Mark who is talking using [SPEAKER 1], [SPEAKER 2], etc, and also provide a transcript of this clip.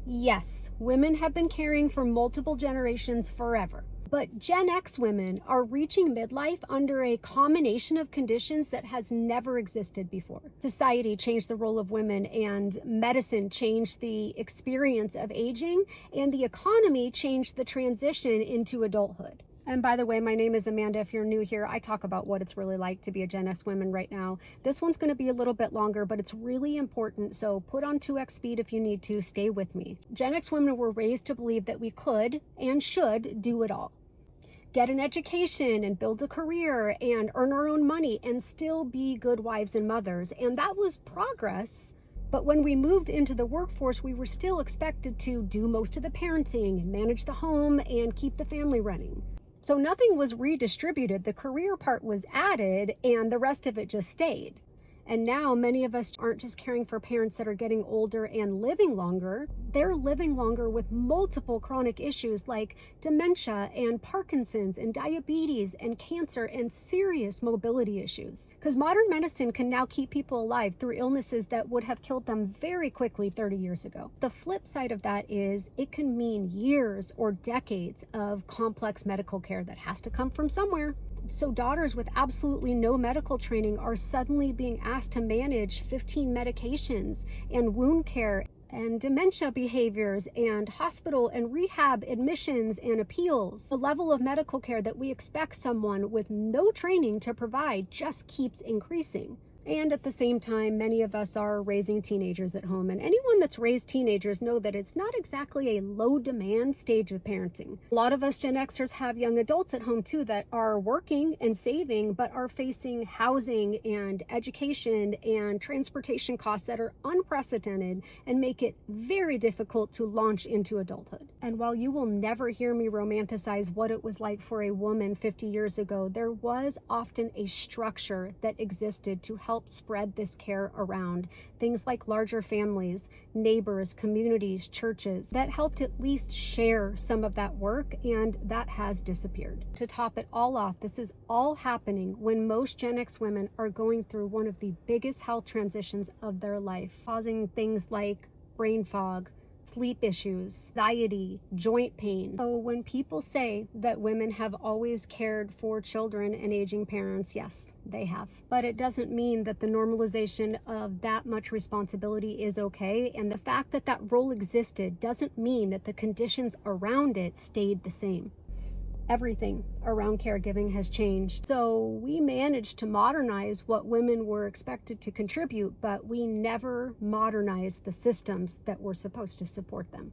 [SPEAKER 1] Yes, women have been caring for multiple generations forever. But Gen X women are reaching midlife under a combination of conditions that has never existed before. Society changed the role of women, and medicine changed the experience of aging, and the economy changed the transition into adulthood. And by the way, my name is Amanda. If you're new here, I talk about what it's really like to be a Gen X woman right now. This one's going to be a little bit longer, but it's really important. So put on 2x speed if you need to. Stay with me. Gen X women were raised to believe that we could and should do it all. Get an education and build a career and earn our own money and still be good wives and mothers. And that was progress. But when we moved into the workforce, we were still expected to do most of the parenting and manage the home and keep the family running. So nothing was redistributed. The career part was added and the rest of it just stayed. And now many of us aren't just caring for parents that are getting older and living longer. They're living longer with multiple chronic issues like dementia and Parkinson's and diabetes and cancer and serious mobility issues. Because modern medicine can now keep people alive through illnesses that would have killed them very quickly 30 years ago. The flip side of that is it can mean years or decades of complex medical care that has to come from somewhere. So daughters with absolutely no medical training are suddenly being asked to manage 15 medications and wound care and dementia behaviors and hospital and rehab admissions and appeals. The level of medical care that we expect someone with no training to provide just keeps increasing. And at the same time, many of us are raising teenagers at home. And anyone that's raised teenagers know that it's not exactly a low demand stage of parenting. A lot of us Gen Xers have young adults at home too that are working and saving, but are facing housing and education and transportation costs that are unprecedented and make it very difficult to launch into adulthood. And while you will never hear me romanticize what it was like for a woman 50 years ago, there was often a structure that existed to help spread this care around. Things like larger families, neighbors, communities, churches that helped at least share some of that work, and that has disappeared. To top it all off, this is all happening when most Gen X women are going through one of the biggest health transitions of their life, causing things like brain fog, sleep issues, anxiety, joint pain. So when people say that women have always cared for children and aging parents, yes, they have. But it doesn't mean that the normalization of that much responsibility is okay. And the fact that that role existed doesn't mean that the conditions around it stayed the same. Everything around caregiving has changed. So we managed to modernize what women were expected to contribute, but we never modernized the systems that were supposed to support them.